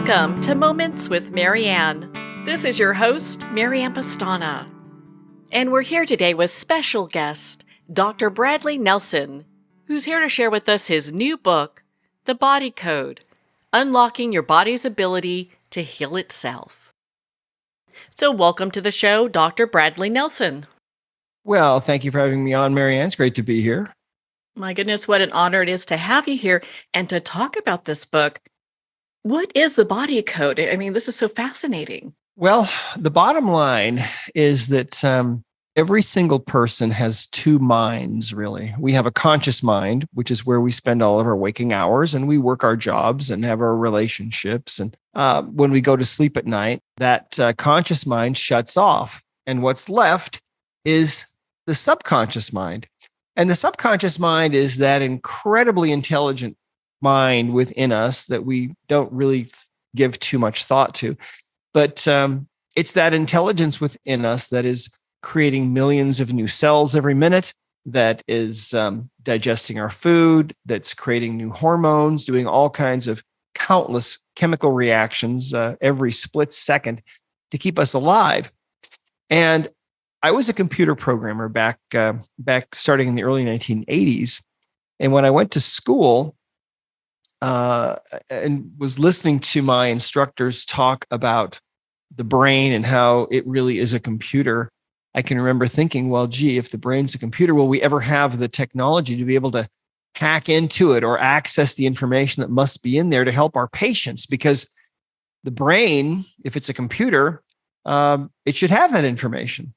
Welcome to Moments with Marianne. This is your host, Marianne Pastana. And we're here today with special guest, Dr. Bradley Nelson, who's here to share with us his new book, The Body Code, Unlocking Your Body's Ability to Heal Itself. So welcome to the show, Dr. Bradley Nelson. Well, thank you for having me on, Marianne. It's great to be here. My goodness, what an honor it is to have you here and to talk about this book. What is the body code? I mean, this is so fascinating. Well, the bottom line is that every single person has two minds, really. We have a conscious mind, which is where we spend all of our waking hours and we work our jobs and have our relationships. And when we go to sleep at night, that conscious mind shuts off. And what's left is the subconscious mind. And the subconscious mind is that incredibly intelligent mind within us that we don't really give too much thought to. But it's that intelligence within us that is creating millions of new cells every minute, that is digesting our food, that's creating new hormones, doing all kinds of countless chemical reactions every split second to keep us alive. And I was a computer programmer back starting in the early 1980s. And when I went to school, and was listening to my instructors talk about the brain and how it really is a computer, I can remember thinking, well, gee, if the brain's a computer, will we ever have the technology to be able to hack into it or access the information that must be in there to help our patients? Because the brain, if it's a computer, it should have that information.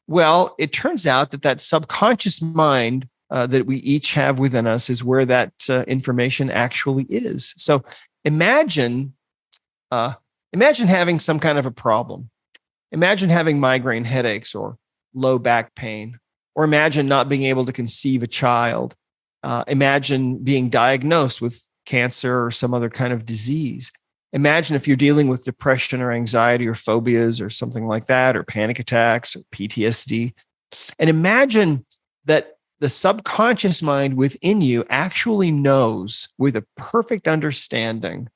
Well, it turns out that subconscious mind that we each have within us is where that information actually is. So imagine having some kind of a problem. Imagine having migraine headaches or low back pain, or imagine not being able to conceive a child. Imagine being diagnosed with cancer or some other kind of disease. Imagine if you're dealing with depression or anxiety or phobias or something like that, or panic attacks or PTSD. And imagine that the subconscious mind within you actually knows with a perfect understanding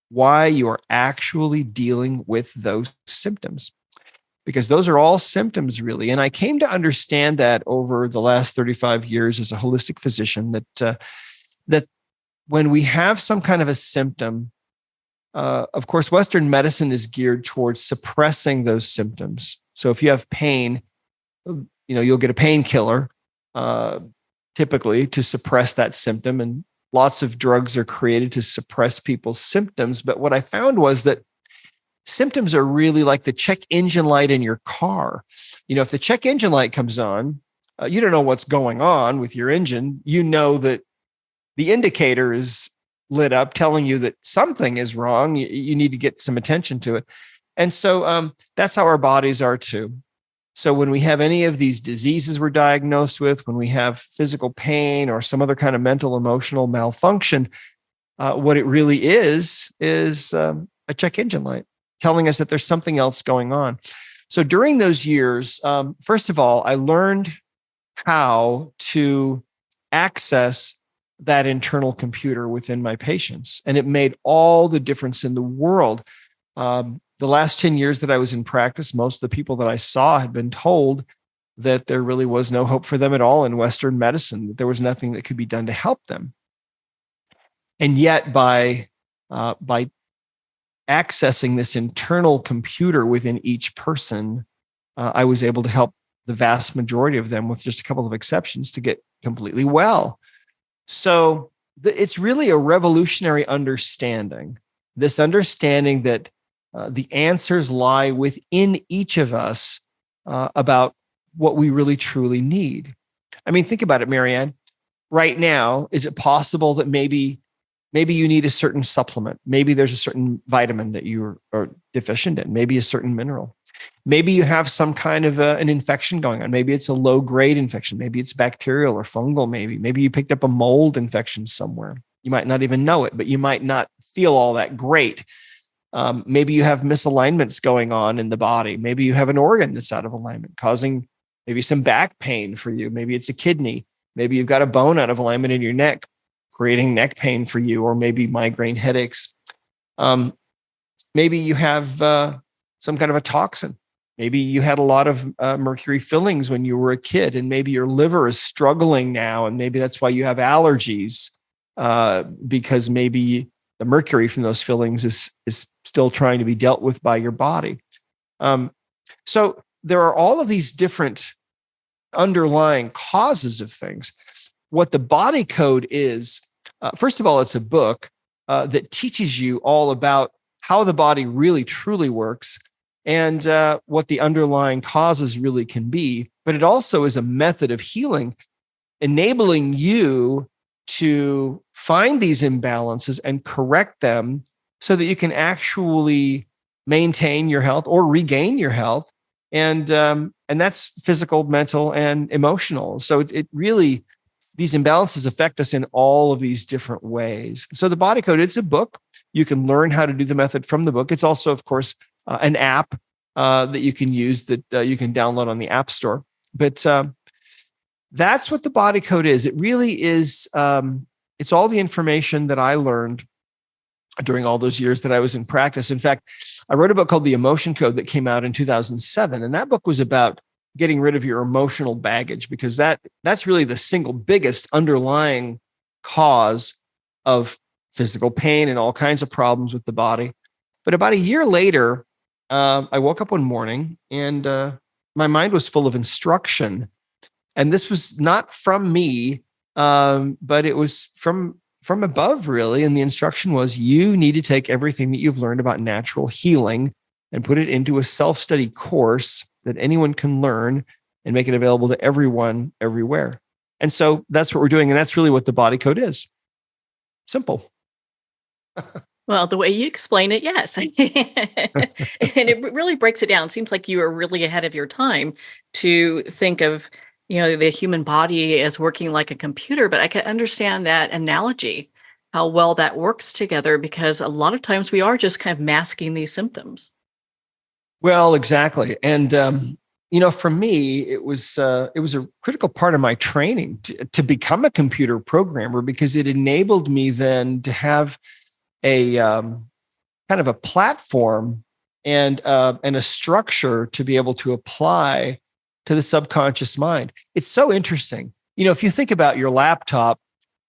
why you are actually dealing with those symptoms. Because those are all symptoms, really. And I came to understand that over the last 35 years as a holistic physician, that when we have some kind of a symptom, of course, Western medicine is geared towards suppressing those symptoms. So if you have pain, you'll get a painkiller, typically to suppress that symptom. And lots of drugs are created to suppress people's symptoms. But what I found was that symptoms are really like the check engine light in your car. If the check engine light comes on, you don't know what's going on with your engine. You know that the indicator is lit up telling you that something is wrong. You need to get some attention to it. And so that's how our bodies are too. So when we have any of these diseases we're diagnosed with, when we have physical pain or some other kind of mental, emotional malfunction, what it really is a check engine light telling us that there's something else going on. So during those years, first of all, I learned how to access that internal computer within my patients. And it made all the difference in the world. The last 10 years that I was in practice, most of the people that I saw had been told that there really was no hope for them at all in Western medicine, that there was nothing that could be done to help them. And yet by accessing this internal computer within each person, I was able to help the vast majority of them, with just a couple of exceptions, to get completely well. So it's really a revolutionary understanding, this understanding that the answers lie within each of us about what we really truly need. I mean, think about it, Marianne. Right now, is it possible that maybe you need a certain supplement? Maybe there's a certain vitamin that you are deficient in, maybe a certain mineral. Maybe you have some kind of an infection going on. Maybe it's a low-grade infection. Maybe it's bacterial or fungal. Maybe you picked up a mold infection somewhere. You might not even know it, but you might not feel all that great. Maybe you have misalignments going on in the body. Maybe you have an organ that's out of alignment, causing maybe some back pain for you. Maybe it's a kidney. Maybe you've got a bone out of alignment in your neck, creating neck pain for you, or maybe migraine headaches. Maybe you have some kind of a toxin. Maybe you had a lot of mercury fillings when you were a kid, and maybe your liver is struggling now, and maybe that's why you have allergies, because maybe the mercury from those fillings is still trying to be dealt with by your body. So there are all of these different underlying causes of things. What the body code is, first of all, it's a book that teaches you all about how the body really truly works and what the underlying causes really can be. But it also is a method of healing, enabling you to find these imbalances and correct them so that you can actually maintain your health or regain your health. And that's physical, mental, and emotional. So it really, these imbalances affect us in all of these different ways. So the body code, it's a book. You can learn how to do the method from the book. It's also, of course, an app that you can use that you can download on the App Store. But that's what the body code is. It really is, it's all the information that I learned during all those years that I was in practice. In fact, I wrote a book called The Emotion Code that came out in 2007. And that book was about getting rid of your emotional baggage, because that's really the single biggest underlying cause of physical pain and all kinds of problems with the body. But about a year later, I woke up one morning and my mind was full of instruction. And this was not from me, but it was from above, really. And the instruction was, you need to take everything that you've learned about natural healing and put it into a self-study course that anyone can learn and make it available to everyone, everywhere. And so that's what we're doing. And that's really what the body code is. Simple. Well, the way you explain it, yes. And it really breaks it down. Seems like you are really ahead of your time to think of, the human body as working like a computer, but I can understand that analogy, how well that works together, because a lot of times we are just kind of masking these symptoms. Well, exactly. And, for me, it was a critical part of my training to become a computer programmer, because it enabled me then to have a kind of a platform and a structure to be able to apply to the subconscious mind. It's so interesting. If you think about your laptop,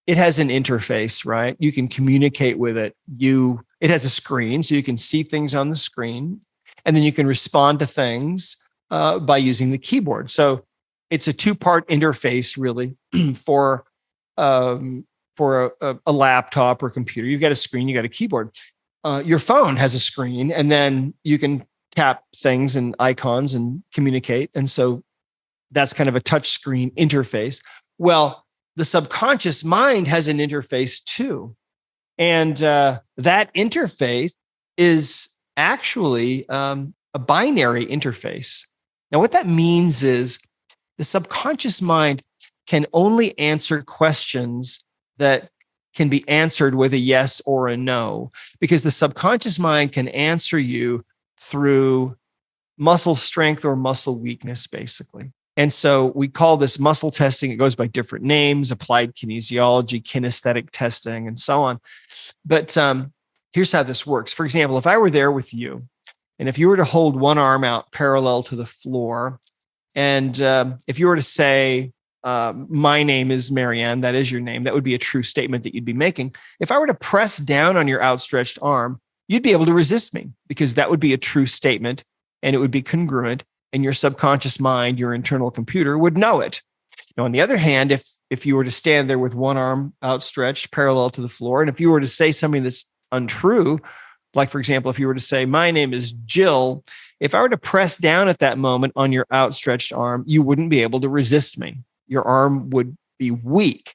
it has an interface, right? You can communicate with it. It has a screen, so you can see things on the screen, and then you can respond to things by using the keyboard. So it's a two-part interface, really, for a laptop or computer. You've got a screen, you got a keyboard. Your phone has a screen, and then you can tap things and icons and communicate. And so that's kind of a touch screen interface. Well, the subconscious mind has an interface too. And that interface is actually a binary interface. Now, what that means is the subconscious mind can only answer questions that can be answered with a yes or a no, because the subconscious mind can answer you through muscle strength or muscle weakness, basically. And so we call this muscle testing. It goes by different names: applied kinesiology, kinesthetic testing, and so on. But here's how this works. For example, if I were there with you, and if you were to hold one arm out parallel to the floor, and if you were to say, my name is Marianne, that is your name, that would be a true statement that you'd be making. If I were to press down on your outstretched arm, you'd be able to resist me, because that would be a true statement and it would be congruent, and your subconscious mind, your internal computer, would know it. Now, on the other hand, if you were to stand there with one arm outstretched parallel to the floor, and if you were to say something that's untrue, like, for example, if you were to say, my name is Jill, if I were to press down at that moment on your outstretched arm, you wouldn't be able to resist me. Your arm would be weak.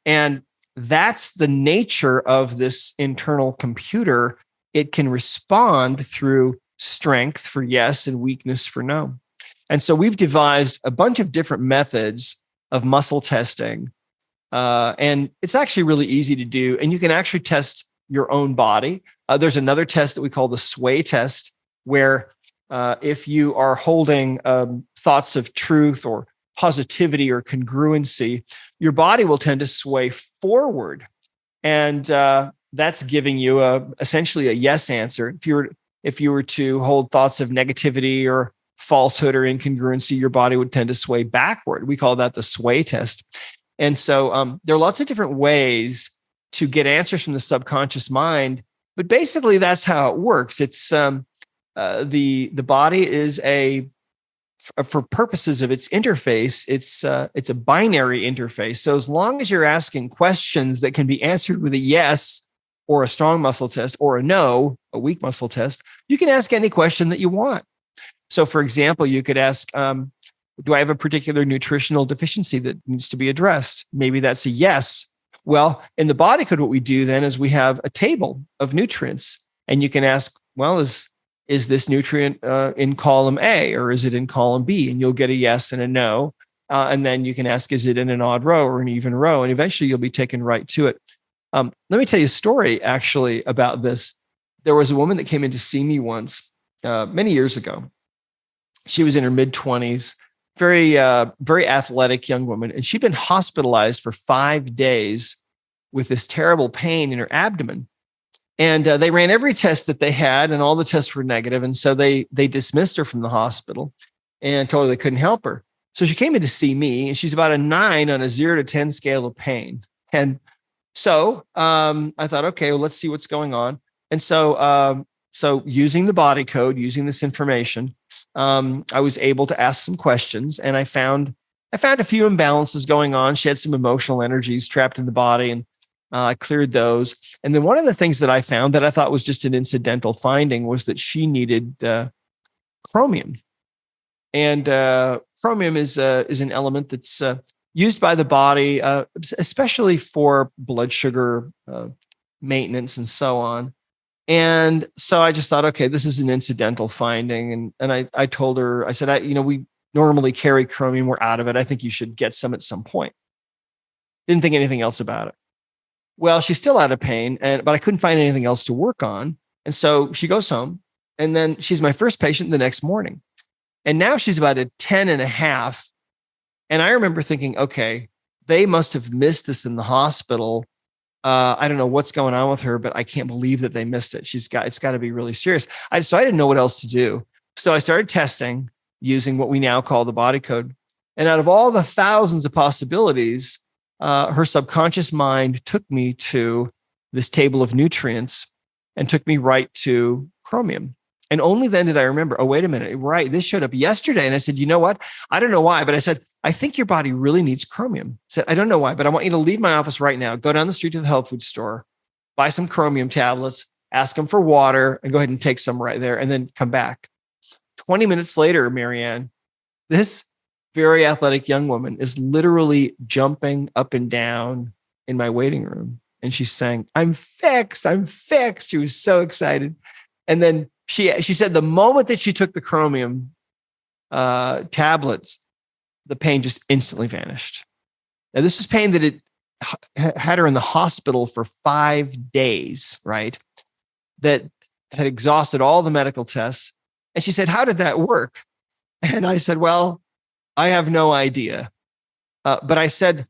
And that's the nature of this internal computer. It can respond through strength for yes and weakness for no. And so we've devised a bunch of different methods of muscle testing. And it's actually really easy to do. And you can actually test your own body. There's another test that we call the sway test, where if you are holding thoughts of truth or positivity or congruency, your body will tend to sway forward. And that's giving you essentially a yes answer. If you were if you were to hold thoughts of negativity or falsehood or incongruency, your body would tend to sway backward. We call that the sway test. And so there are lots of different ways to get answers from the subconscious mind, but basically that's how it works. It's the body is for purposes of its interface, it's a binary interface. So as long as you're asking questions that can be answered with a yes or a strong muscle test or a no, a weak muscle test, you can ask any question that you want. So for example, you could ask, do I have a particular nutritional deficiency that needs to be addressed? Maybe that's a yes. Well, in the body code, what we do then is we have a table of nutrients, and you can ask, well, is this nutrient in column A or is it in column B? And you'll get a yes and a no. And then you can ask, is it in an odd row or an even row? And eventually you'll be taken right to it. Let me tell you a story actually about this. There was a woman that came in to see me once, many years ago. She was in her mid-20s, very athletic young woman. And she'd been hospitalized for 5 days with this terrible pain in her abdomen. And they ran every test that they had, and all the tests were negative. And so they dismissed her from the hospital and told her they couldn't help her. So she came in to see me, and she's about a 9 on a 0 to 10 scale of pain. And so I thought, okay, well, let's see what's going on. And so using the body code, using this information, I was able to ask some questions, and I found a few imbalances going on. She had some emotional energies trapped in the body, and I cleared those. And then one of the things that I found that I thought was just an incidental finding was that she needed chromium. And chromium is an element that's used by the body, especially for blood sugar maintenance and so on. And so I just thought, okay, this is an incidental finding. And I told her, I said, we normally carry chromium. We're out of it. I think you should get some at some point. Didn't think anything else about it. Well, she's still out of pain, but I couldn't find anything else to work on. And so she goes home, and then she's my first patient the next morning. And now she's about a 10.5. And I remember thinking, okay, they must have missed this in the hospital. I don't know what's going on with her, but I can't believe that they missed it. It's got to be really serious. So I didn't know what else to do. So I started testing using what we now call the body code. And out of all the thousands of possibilities, her subconscious mind took me to this table of nutrients and took me right to chromium. And only then did I remember, oh, wait a minute, right, this showed up yesterday. And I said, you know what? I don't know why, but I said, I think your body really needs chromium. I said, I don't know why, but I want you to leave my office right now, go down the street to the health food store, buy some chromium tablets, ask them for water, and go ahead and take some right there, and then come back. 20 minutes later, Marianne, this very athletic young woman is literally jumping up and down in my waiting room. And she's saying, I'm fixed. I'm fixed. She was so excited. And then she said the moment that she took the chromium tablets, the pain just instantly vanished. Now, this is pain that it had her in the hospital for 5 days, right? That had exhausted all the medical tests. And she said, how did that work? And I said, well, I have no idea. But I said,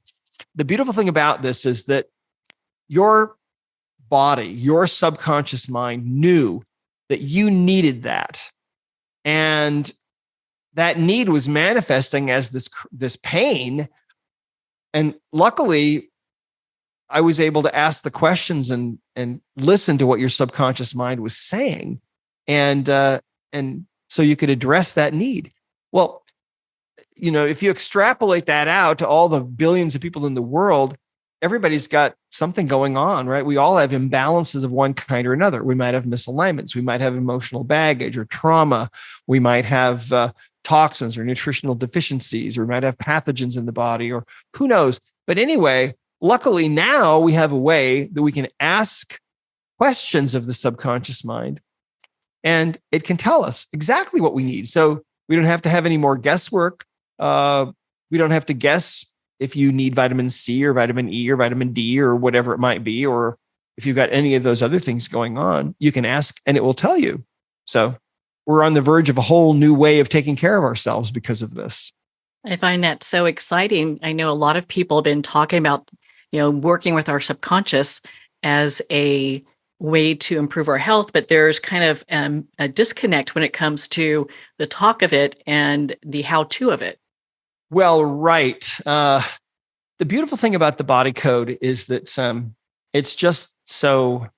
the beautiful thing about this is that your body, your subconscious mind knew that you needed that. And that need was manifesting as this pain. And luckily, I was able to ask the questions and listen to what your subconscious mind was saying. And so you could address that need. Well, if you extrapolate that out to all the billions of people in the world, everybody's got something going on, right? We all have imbalances of one kind or another. We might have misalignments. We might have emotional baggage or trauma. We might have toxins or nutritional deficiencies, or we might have pathogens in the body, or who knows. But anyway, luckily now we have a way that we can ask questions of the subconscious mind, and it can tell us exactly what we need. So we don't have to have any more guesswork. We don't have to guess if you need vitamin C or vitamin E or vitamin D or whatever it might be, or if you've got any of those other things going on, you can ask and it will tell you. So we're on the verge of a whole new way of taking care of ourselves because of this. I find that so exciting. I know a lot of people have been talking about, working with our subconscious as a way to improve our health, but there's kind of a disconnect when it comes to the talk of it and the how-to of it. Well, right. The beautiful thing about the body code is that it's just so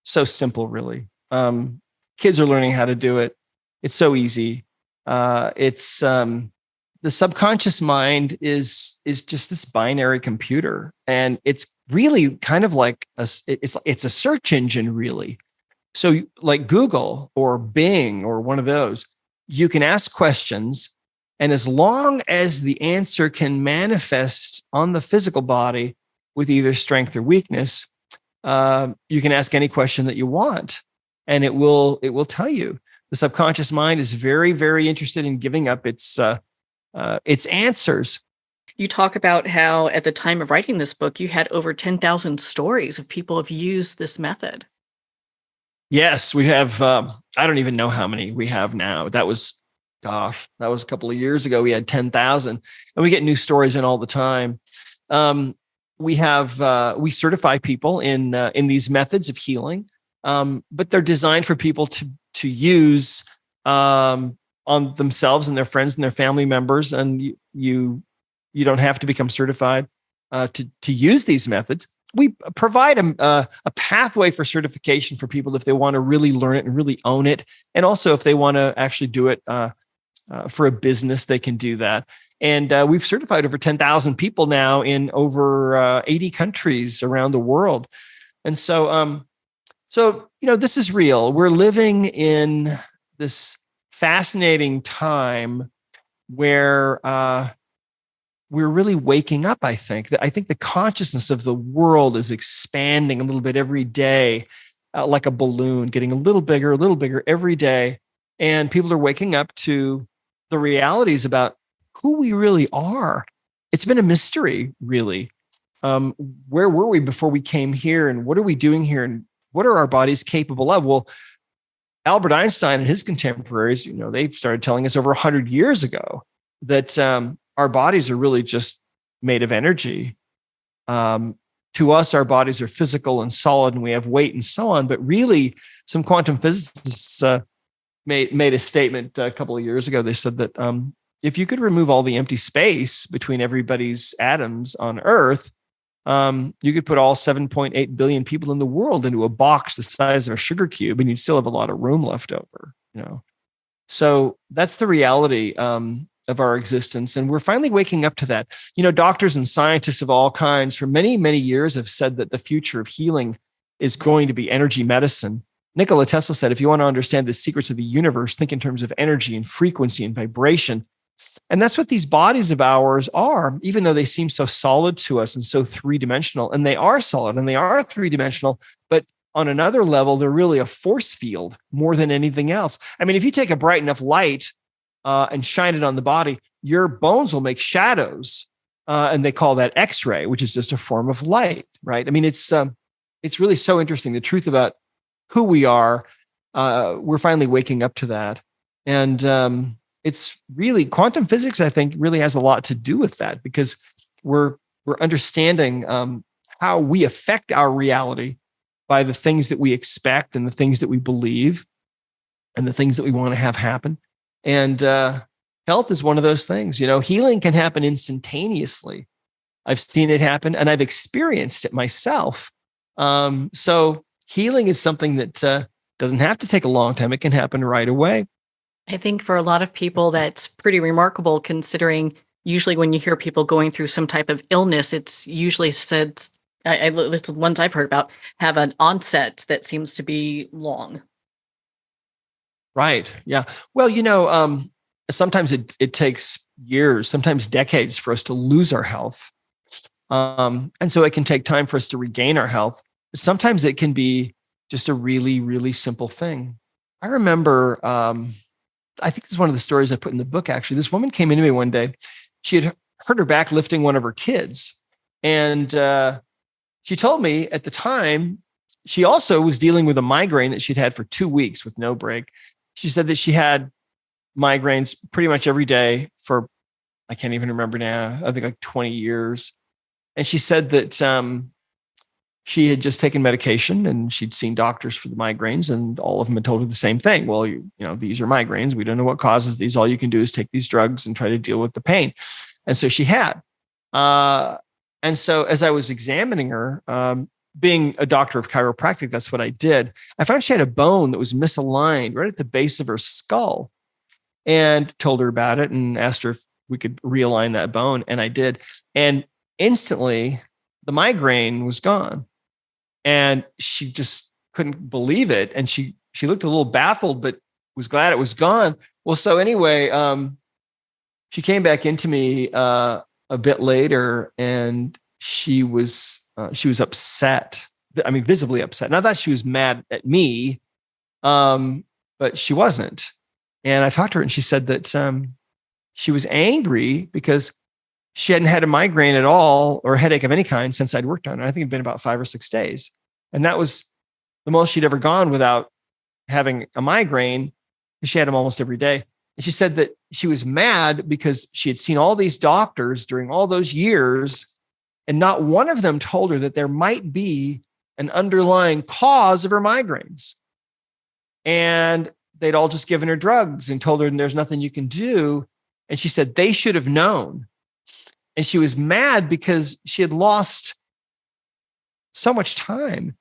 simple, really. Kids are learning how to do it. It's so easy. It's the subconscious mind is just this binary computer, and it's really kind of like it's a search engine, really. So, like Google or Bing or one of those, you can ask questions, and as long as the answer can manifest on the physical body with either strength or weakness, you can ask any question that you want, and it will tell you. The subconscious mind is very, very interested in giving up its answers. You talk about how at the time of writing this book, you had over 10,000 stories of people have used this method. Yes, we have. I don't even know how many we have now. That was a couple of years ago. We had 10,000, and we get new stories in all the time. We certify people in these methods of healing, but they're designed for people to use on themselves and their friends and their family members. And you don't have to become certified to use these methods. We provide a pathway for certification for people if they want to really learn it and really own it, and also if they want to actually do it for a business, they can do that. And we've certified over 10,000 people now in over 80 countries around the world. And so, this is real. We're living in this fascinating time where we're really waking up. I think the consciousness of the world is expanding a little bit every day, like a balloon, getting a little bigger every day. And people are waking up to the realities about who we really are. It's been a mystery, really. Where were we before we came here, and what are we doing here, and what are our bodies capable of? Well, Albert Einstein and his contemporaries, they started telling us over 100 years ago that our bodies are really just made of energy. To us, our bodies are physical and solid, and we have weight and so on. But really, some quantum physicists made a statement a couple of years ago. They said that if you could remove all the empty space between everybody's atoms on Earth, you could put all 7.8 billion people in the world into a box the size of a sugar cube, and you'd still have a lot of room left over. So that's the reality of our existence, and we're finally waking up to that. Doctors and scientists of all kinds for many, many years have said that the future of healing is going to be energy medicine. Nikola Tesla said, if you want to understand the secrets of the universe, think in terms of energy and frequency and vibration. And that's what these bodies of ours are, even though they seem so solid to us and so three-dimensional. And they are solid and they are three-dimensional, but on another level, they're really a force field more than anything else. I mean, if you take a bright enough light and shine it on the body, your bones will make shadows. And they call that X-ray, which is just a form of light, right? I mean, it's really so interesting. The truth about who we are, we're finally waking up to that. And it's really quantum physics, I think, really has a lot to do with that, because we're understanding how we affect our reality by the things that we expect and the things that we believe and the things that we want to have happen. And health is one of those things. Healing can happen instantaneously. I've seen it happen, and I've experienced it myself. So healing is something that doesn't have to take a long time. It can happen right away. I think for a lot of people, that's pretty remarkable, considering usually when you hear people going through some type of illness, it's usually said, the ones I've heard about, have an onset that seems to be long. Right. Yeah. Well, sometimes it takes years, sometimes decades for us to lose our health. And so it can take time for us to regain our health. Sometimes it can be just a really, really simple thing. I remember, I think this is one of the stories I put in the book, actually. This woman came into me one day. She had hurt her back lifting one of her kids. And she told me at the time, she also was dealing with a migraine that she'd had for 2 weeks with no break. She said that she had migraines pretty much every day for, I can't even remember now, I think like 20 years. And she said that she had just taken medication and she'd seen doctors for the migraines, and all of them had told her the same thing. Well, these are migraines. We don't know what causes these. All you can do is take these drugs and try to deal with the pain. And so she had. And so as I was examining her, being a doctor of chiropractic, that's what I did. I found she had a bone that was misaligned right at the base of her skull, and told her about it and asked her if we could realign that bone. And I did. And instantly the migraine was gone. And she just couldn't believe it. And she looked a little baffled, but was glad it was gone. Well, so anyway, she came back into me a bit later, and she was upset. I mean, visibly upset. Not that she was mad at me, but she wasn't. And I talked to her, and she said that she was angry because she hadn't had a migraine at all, or a headache of any kind, since I'd worked on her. I think it'd been about 5 or 6 days. And that was the most she'd ever gone without having a migraine. She had them almost every day. And she said that she was mad because she had seen all these doctors during all those years, and not one of them told her that there might be an underlying cause of her migraines. And they'd all just given her drugs and told her there's nothing you can do. And she said they should have known. And she was mad because she had lost so much time.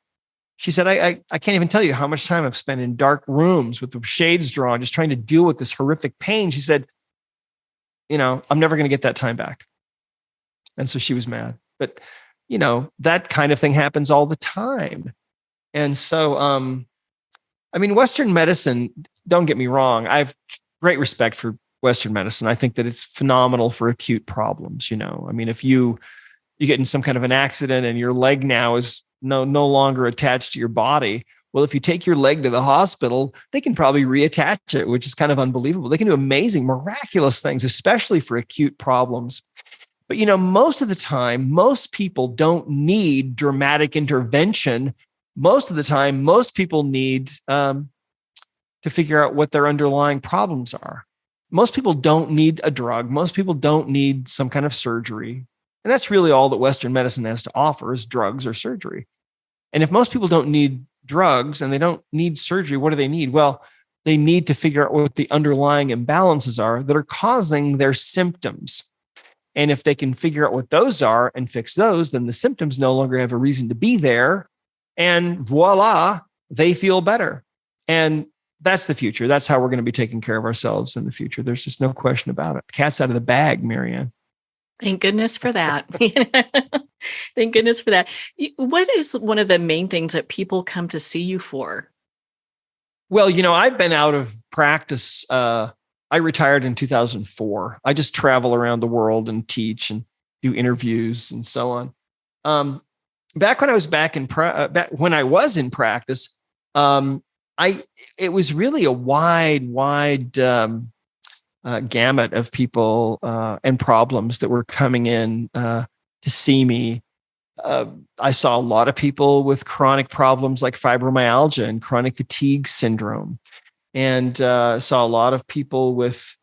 She said, I can't even tell you how much time I've spent in dark rooms with the shades drawn, just trying to deal with this horrific pain. She said, I'm never going to get that time back. And so she was mad. But, that kind of thing happens all the time. And so, Western medicine, don't get me wrong, I have great respect for Western medicine. I think that it's phenomenal for acute problems. If you get in some kind of an accident and your leg now is no longer attached to your body. Well, if you take your leg to the hospital, they can probably reattach it, which is kind of unbelievable. They can do amazing, miraculous things, especially for acute problems. But, most of the time, most people don't need dramatic intervention. Most of the time, most people need to figure out what their underlying problems are. Most people don't need a drug. Most people don't need some kind of surgery. And that's really all that Western medicine has to offer is drugs or surgery. And if most people don't need drugs and they don't need surgery, what do they need? Well, they need to figure out what the underlying imbalances are that are causing their symptoms. And if they can figure out what those are and fix those, then the symptoms no longer have a reason to be there. And voila, they feel better. And that's the future. That's how we're going to be taking care of ourselves in the future. There's just no question about it. Cat's out of the bag, Marianne. Thank goodness for that. Thank goodness for that. What is one of the main things that people come to see you for? Well, I've been out of practice. I retired in 2004. I just travel around the world and teach and do interviews and so on. Back when I was when I was in practice, it was really a wide gamut of people and problems that were coming in to see me. I saw a lot of people with chronic problems like fibromyalgia and chronic fatigue syndrome, and saw a lot of people with,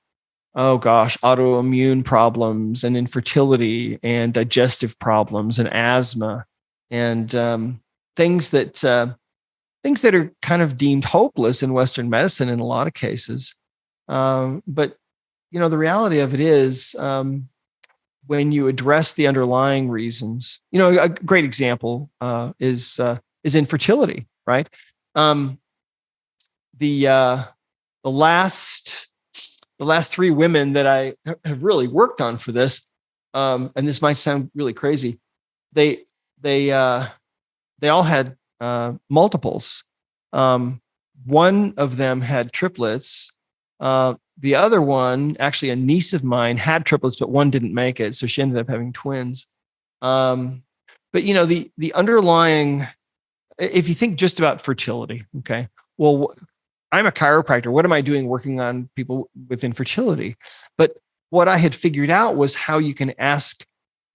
autoimmune problems and infertility and digestive problems and asthma and things that are kind of deemed hopeless in Western medicine in a lot of cases. But the reality of it is, when you address the underlying reasons, a great example is infertility, right? The last 3 women that I have really worked on for this, and this might sound really crazy, they all had multiples. One of them had triplets. The other one, actually a niece of mine, had triplets, but one didn't make it. So she ended up having twins. But the underlying, if you think just about fertility, okay, well, I'm a chiropractor. What am I doing working on people with infertility? But what I had figured out was how you can ask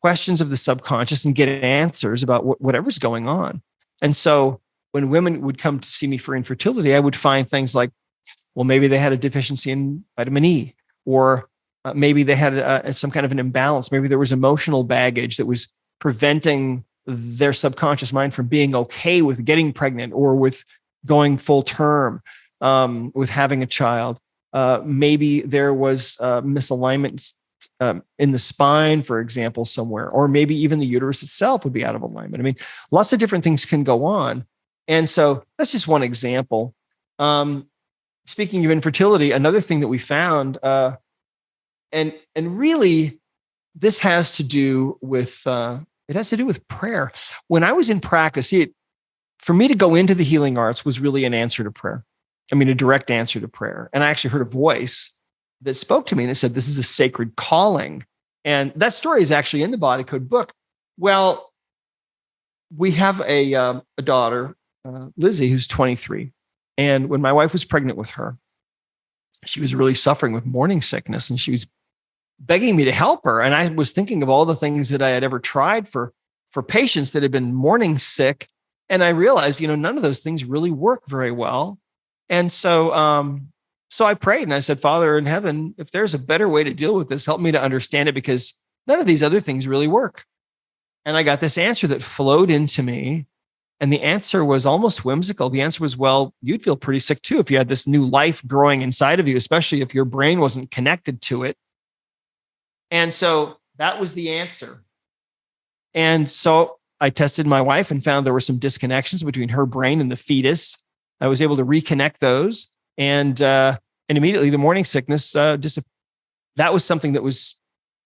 questions of the subconscious and get answers about whatever's going on. And so when women would come to see me for infertility, I would find things like, well, maybe they had a deficiency in vitamin E, or maybe they had some kind of an imbalance. Maybe there was emotional baggage that was preventing their subconscious mind from being okay with getting pregnant or with going full term, with having a child. Maybe there was misalignment in the spine, for example, somewhere, or maybe even the uterus itself would be out of alignment. I mean, lots of different things can go on. And so that's just one example. Speaking of infertility, another thing that we found, and really this has to do with, it has to do with prayer. When I was in practice, for me to go into the healing arts was really an answer to prayer. I mean, a direct answer to prayer. And I actually heard a voice that spoke to me and it said, this is a sacred calling. And that story is actually in the Body Code book. Well, we have a daughter, Lizzie, who's 23. And when my wife was pregnant with her, she was really suffering with morning sickness and she was begging me to help her. And I was thinking of all the things that I had ever tried for patients that had been morning sick. And I realized, none of those things really work very well. And so I prayed and I said, Father in heaven, if there's a better way to deal with this, help me to understand it, because none of these other things really work. And I got this answer that flowed into me. And the answer was almost whimsical. The answer was, well, you'd feel pretty sick too if you had this new life growing inside of you, especially if your brain wasn't connected to it. And so that was the answer. And so I tested my wife and found there were some disconnections between her brain and the fetus. I was able to reconnect those. And immediately the morning sickness, that was something that was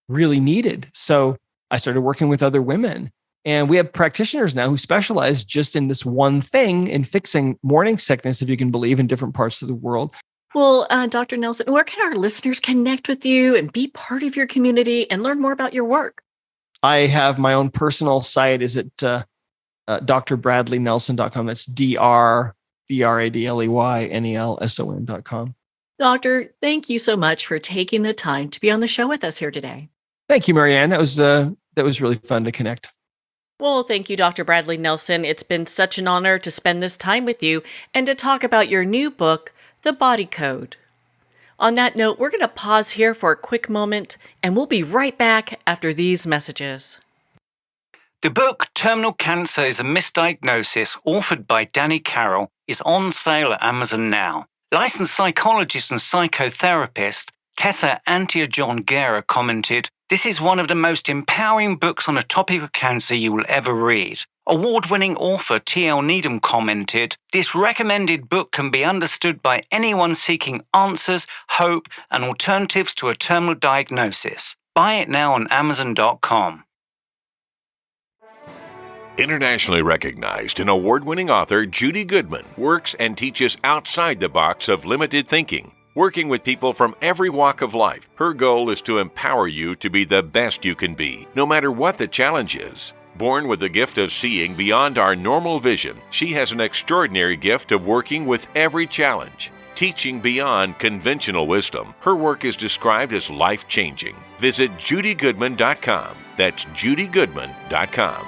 really needed. So I started working with other women. And we have practitioners now who specialize just in this one thing, in fixing morning sickness, if you can believe, in different parts of the world. Well, Dr. Nelson, where can our listeners connect with you and be part of your community and learn more about your work? I have my own personal site. Is it drbradleynelson.com? That's drbradleynelson.com. Doctor, thank you so much for taking the time to be on the show with us here today. Thank you, Marianne. That was really fun to connect. Well, thank you, Dr. Bradley Nelson. It's been such an honor to spend this time with you and to talk about your new book, The Body Code. On that note, we're going to pause here for a quick moment, and we'll be right back after these messages. The book Terminal Cancer is a Misdiagnosis, authored by Danny Carroll, is on sale at Amazon now. Licensed psychologist and psychotherapist Tessa Antia-John-Guerra commented, "This is one of the most empowering books on the topic of cancer you will ever read." Award-winning author T.L. Needham commented, "This recommended book can be understood by anyone seeking answers, hope, and alternatives to a terminal diagnosis. Buy it now on Amazon.com. Internationally recognized and award-winning author Judy Goodman works and teaches outside the box of limited thinking. Working with people from every walk of life, her goal is to empower you to be the best you can be, no matter what the challenge is. Born with the gift of seeing beyond our normal vision, she has an extraordinary gift of working with every challenge. Teaching beyond conventional wisdom, her work is described as life-changing. Visit judygoodman.com. That's judygoodman.com.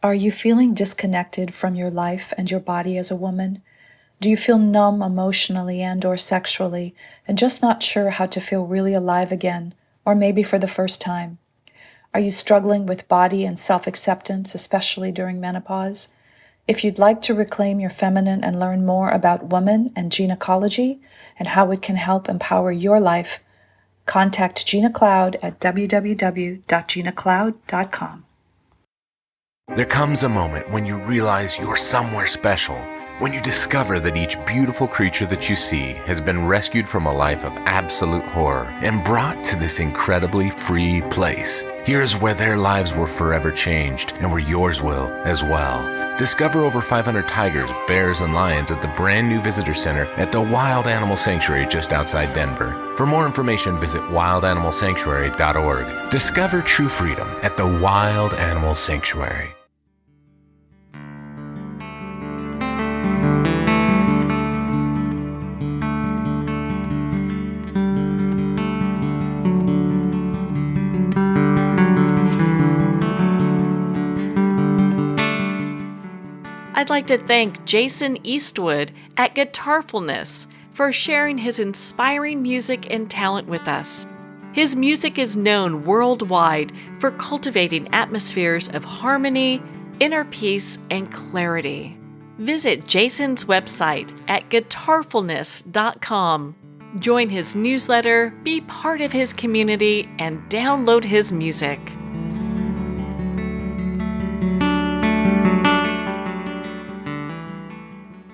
Are you feeling disconnected from your life and your body as a woman? Do you feel numb emotionally and/or sexually and just not sure how to feel really alive again, or maybe for the first time? Are you struggling with body and self-acceptance, especially during menopause? If you'd like to reclaim your feminine and learn more about women and gynecology and how it can help empower your life, contact Gina Cloud at www.ginacloud.com. There comes a moment when you realize you're somewhere special, when you discover that each beautiful creature that you see has been rescued from a life of absolute horror and brought to this incredibly free place. Here's where their lives were forever changed and where yours will as well. Discover over 500 tigers, bears, and lions at the brand new visitor center at the Wild Animal Sanctuary just outside Denver. For more information, visit wildanimalsanctuary.org. Discover true freedom at the Wild Animal Sanctuary. I'd like to thank Jason Eastwood at Guitarfulness for sharing his inspiring music and talent with us. His music is known worldwide for cultivating atmospheres of harmony, inner peace, and clarity. Visit Jason's website at guitarfulness.com. Join his newsletter, be part of his community, and download his music.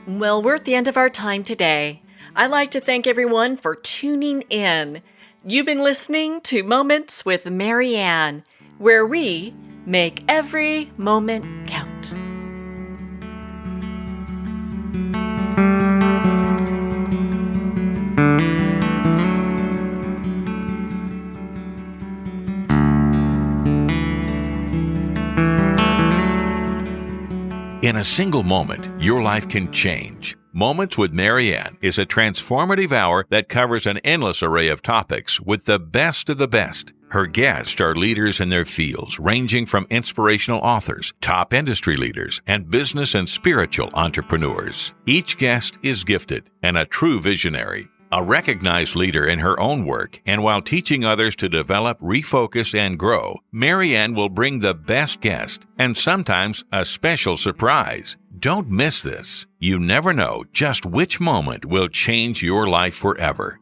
Well, we're at the end of our time today. I'd like to thank everyone for tuning in. You've been listening to Moments with Marianne, where we make every moment count. In a single moment, your life can change. Moments with Marianne is a transformative hour that covers an endless array of topics with the best of the best. Her guests are leaders in their fields, ranging from inspirational authors, top industry leaders, and business and spiritual entrepreneurs. Each guest is gifted and a true visionary, a recognized leader in her own work, and while teaching others to develop, refocus, and grow, Marianne will bring the best guest and sometimes a special surprise. Don't miss this. You never know just which moment will change your life forever.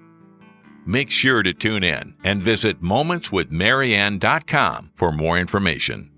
Make sure to tune in and visit momentswithmarianne.com for more information.